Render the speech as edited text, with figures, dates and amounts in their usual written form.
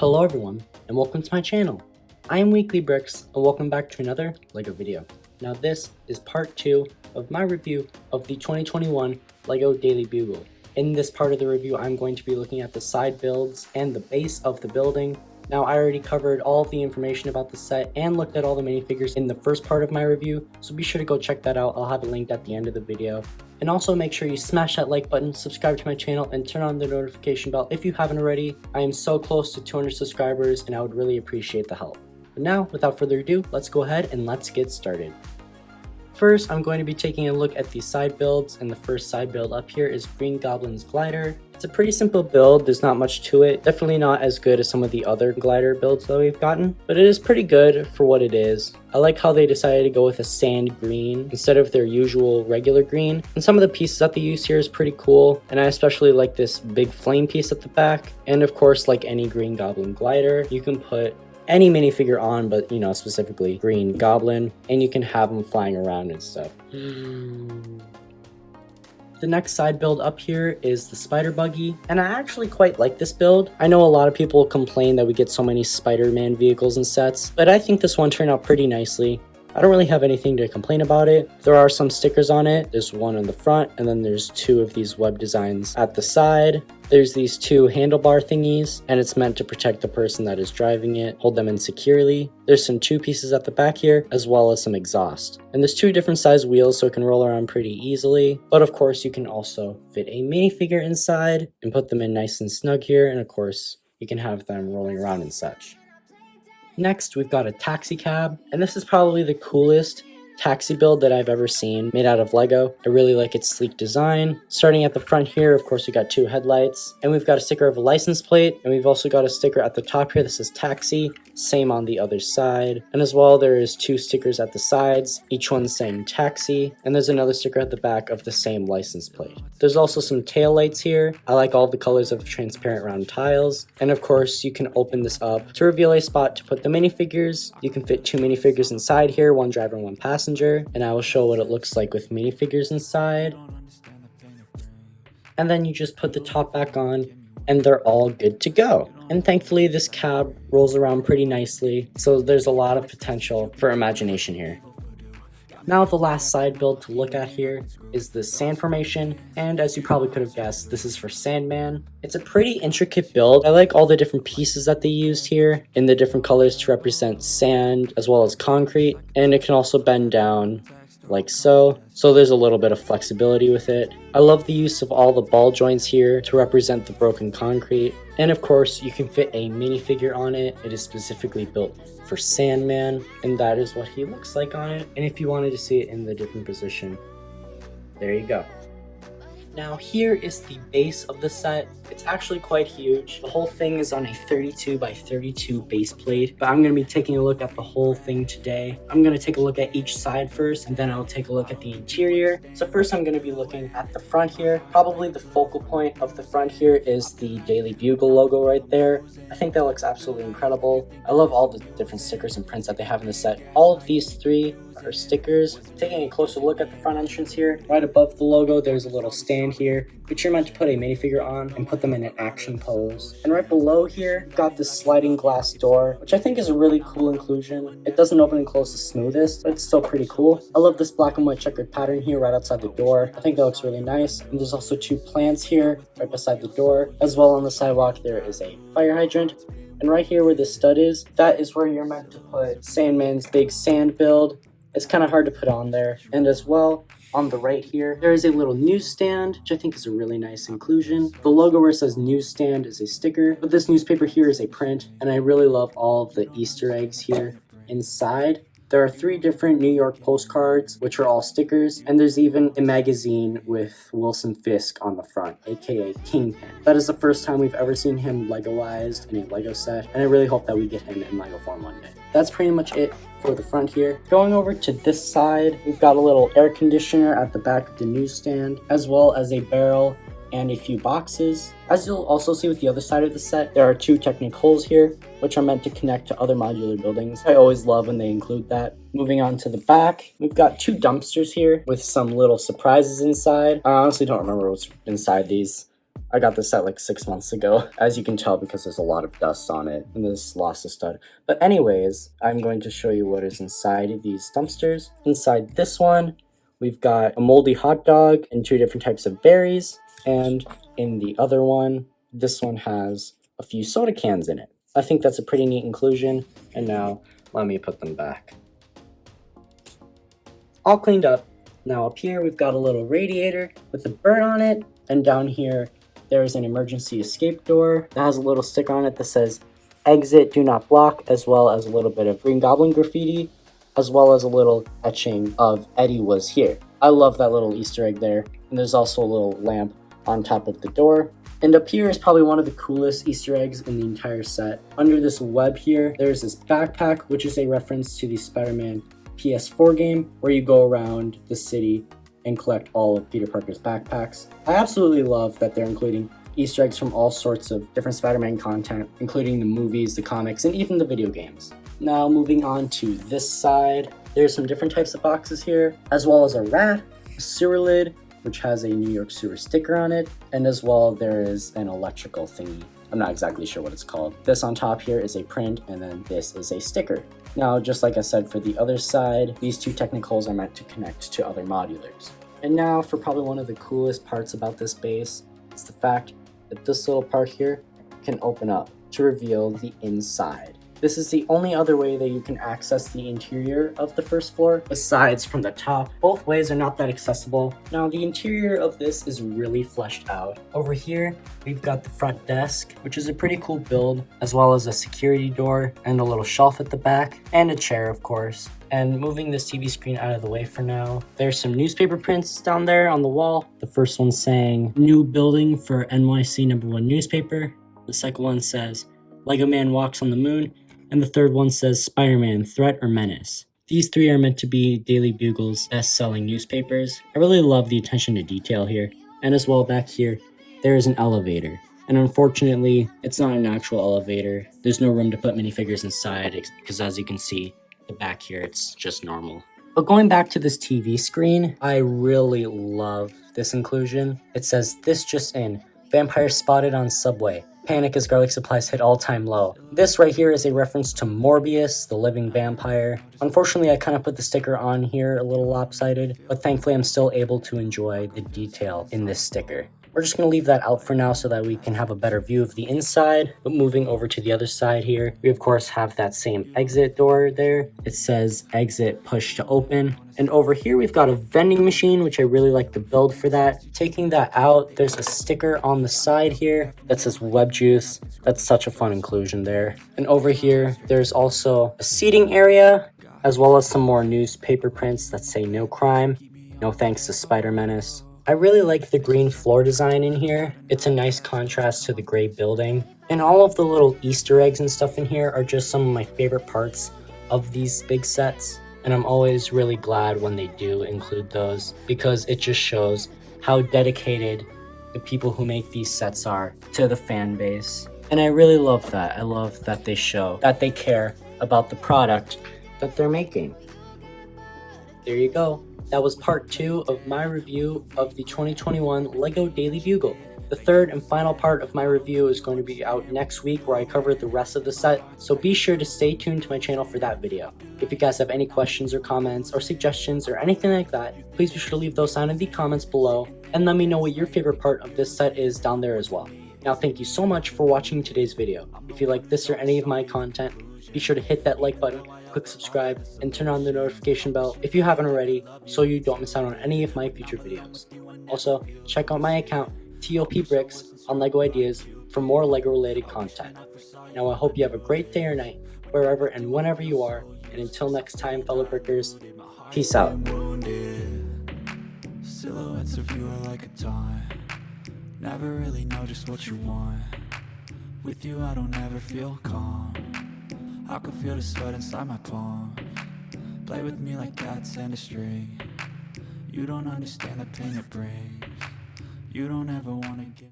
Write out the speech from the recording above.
Hello everyone, and welcome to my channel. I am Weekly Bricks, and welcome back to another LEGO video. Now this is part 2 of my review of the 2021 LEGO Daily Bugle. In this part of the review, I'm going to be looking at the side builds and the base of the building. Now I already covered all of the information about the set and looked at all the minifigures in the first part of my review, so be sure to go check that out. I'll have it linked at the end of the video. And also make sure you smash that like button, subscribe to my channel, and turn on the notification bell if you haven't already. I am so close to 200 subscribers and I would really appreciate the help. But now, without further ado, let's go ahead and let's get started. First, I'm going to be taking a look at the side builds, and the first side build up here is Green Goblin's glider. It's a pretty simple build, there's not much to it. Definitely not as good as some of the other glider builds that we've gotten, but it is pretty good for what it is. I like how they decided to go with a sand green instead of their usual regular green. And some of the pieces that they use here is pretty cool, and I especially like this big flame piece at the back. And of course, like any Green Goblin glider, you can put any minifigure on, but specifically Green Goblin, and you can have them flying around and stuff. The next side build up here is the Spider-Buggy, and I actually quite like this build. I know a lot of people complain that we get so many Spider-Man vehicles and sets, but I think this one turned out pretty nicely. I don't really have anything to complain about it. There are some stickers on it. There's one on the front, and then there's two of these web designs at the side. There's these two handlebar thingies, and it's meant to protect the person that is driving it, hold them in securely. There's some two pieces at the back here, as well as some exhaust. And there's two different size wheels, so it can roll around pretty easily. But of course, you can also fit a minifigure inside and put them in nice and snug here, and of course, you can have them rolling around and such. Next, we've got a taxi cab, and this is probably the coolest taxi build that I've ever seen made out of Lego. I really like its sleek design. Starting at the front here, of course, we got two headlights, and we've got a sticker of a license plate, and we've also got a sticker at the top here that says taxi, same on the other side. And as well, there is two stickers at the sides, each one saying taxi, and there's another sticker at the back of the same license plate. There's also some tail lights here. I like all the colors of the transparent round tiles, and of course, you can open this up to reveal a spot to put the minifigures. You can fit two minifigures inside here, one driver and one passenger. And I will show what it looks like with minifigures inside. And then you just put the top back on and they're all good to go. And thankfully this cab rolls around pretty nicely, so there's a lot of potential for imagination here. Now the last side build to look at here is the sand formation, and as you probably could have guessed, this is for Sandman. It's a pretty intricate build. I like all the different pieces that they used here in the different colors to represent sand as well as concrete, and it can also bend down like so. So there's a little bit of flexibility with it. I love the use of all the ball joints here to represent the broken concrete. And of course, you can fit a minifigure on it. It is specifically built for Sandman, and that is what he looks like on it. And if you wanted to see it in the different position, there you go. Now here is the base of the set. It's actually quite huge. The whole thing is on a 32 by 32 base plate, but I'm going to be taking a look at the whole thing today. I'm going to take a look at each side first, and then I'll take a look at the interior. So first I'm going to be looking at the front here. Probably the focal point of the front here is the Daily Bugle logo right there. I think that looks absolutely incredible. I love all the different stickers and prints that they have in the set. All of these three are stickers. Taking a closer look at the front entrance here, right above the logo, there's a little stand here, which you're meant to put a minifigure on and put them in an action pose. And right below here, you've got this sliding glass door, which I think is a really cool inclusion. It doesn't open and close the smoothest, but it's still pretty cool. I love this black and white checkered pattern here right outside the door. I think that looks really nice. And there's also two plants here right beside the door. As well on the sidewalk, there is a fire hydrant. And right here where the stud is, that is where you're meant to put Sandman's big sand build. It's kind of hard to put on there. And as well, on the right here, there is a little newsstand, which I think is a really nice inclusion. The logo where it says newsstand is a sticker, but this newspaper here is a print, and I really love all of the Easter eggs here inside. There are three different New York postcards, which are all stickers, and there's even a magazine with Wilson Fisk on the front, aka Kingpin. That is the first time we've ever seen him Legoized in a Lego set, and I really hope that we get him in Lego form one day. That's pretty much it for the front here. Going over to this side, we've got a little air conditioner at the back of the newsstand, as well as a barrel and a few boxes. As you'll also see with the other side of the set, there are two Technic holes here, which are meant to connect to other modular buildings. I always love when they include that. Moving on to the back, we've got two dumpsters here with some little surprises inside. I honestly don't remember what's inside these. I got this set like 6 months ago, as you can tell because there's a lot of dust on it and this lost a stud. But anyways, I'm going to show you what is inside these dumpsters. Inside this one, we've got a moldy hot dog and 2 different types of berries. And in the other one, this one has a few soda cans in it. I think that's a pretty neat inclusion. And now let me put them back. All cleaned up. Now up here, we've got a little radiator with a bird on it. And down here, there's an emergency escape door that has a little sticker on it that says exit, do not block, as well as a little bit of Green Goblin graffiti, as well as a little etching of Eddie was here. I love that little Easter egg there. And there's also a little lamp on top of the door. And up here is probably one of the coolest Easter eggs in the entire set. Under this web here, there's this backpack, which is a reference to the Spider-Man PS4 game, where you go around the city and collect all of Peter Parker's backpacks. I absolutely love that they're including Easter eggs from all sorts of different Spider-Man content, including the movies, the comics, and even the video games. Now moving on to this side, there's some different types of boxes here, as well as a rat, a sewer lid, which has a New York sewer sticker on it, and as well there is an electrical thingy. I'm not exactly sure what it's called. This on top here is a print, and then this is a sticker. Now, just like I said for the other side, these 2 technicals are meant to connect to other modulars. And now for probably one of the coolest parts about this base, it's the fact that this little part here can open up to reveal the inside. This is the only other way that you can access the interior of the first floor, besides from the top. Both ways are not that accessible. Now, the interior of this is really fleshed out. Over here, we've got the front desk, which is a pretty cool build, as well as a security door and a little shelf at the back, and a chair, of course. And moving this TV screen out of the way for now, there's some newspaper prints down there on the wall. The first one saying, new building for NYC #1 newspaper. The second one says, Lego Man walks on the moon. And the third one says Spider-Man, Threat or Menace. These 3 are meant to be Daily Bugle's best-selling newspapers. I really love the attention to detail here. And as well back here, there is an elevator. And unfortunately, it's not an actual elevator. There's no room to put minifigures inside because as you can see, the back here, it's just normal. But going back to this TV screen, I really love this inclusion. It says, this just in, vampire spotted on subway. Panic as garlic supplies hit all-time low. This right here is a reference to Morbius, the living vampire. Unfortunately, I kind of put the sticker on here a little lopsided, but thankfully I'm still able to enjoy the detail in this sticker. We're just going to leave that out for now so that we can have a better view of the inside. But moving over to the other side here, we of course have that same exit door there. It says exit push to open. And over here we've got a vending machine, which I really like the build for that. Taking that out, there's a sticker on the side here that says web juice. That's such a fun inclusion there. And over here, there's also a seating area, as well as some more newspaper prints that say no crime, no thanks to Spider-Menace. I really like the green floor design in here. It's a nice contrast to the gray building. And all of the little Easter eggs and stuff in here are just some of my favorite parts of these big sets. And I'm always really glad when they do include those because it just shows how dedicated the people who make these sets are to the fan base. And I really love that. I love that they show that they care about the product that they're making. There you go. That was part 2 of my review of the 2021 LEGO Daily Bugle. The third and final part of my review is going to be out next week where I cover the rest of the set, so be sure to stay tuned to my channel for that video. If you guys have any questions or comments or suggestions or anything like that, please be sure to leave those down in the comments below and let me know what your favorite part of this set is down there as well. Now thank you so much for watching today's video. If you like this or any of my content, be sure to hit that like button, click subscribe, and turn on the notification bell if you haven't already so you don't miss out on any of my future videos. Also, check out my account, TOP Bricks, on LEGO Ideas for more LEGO related content. Now I hope you have a great day or night, wherever and whenever you are, and until next time, fellow brickers, peace out. Silhouettes of you are like a taunt. Never really know just what you want. With you I don't ever feel calm. I can feel the sweat inside my palms. Play with me like cats and a string. You don't understand the pain it brings. You don't ever wanna give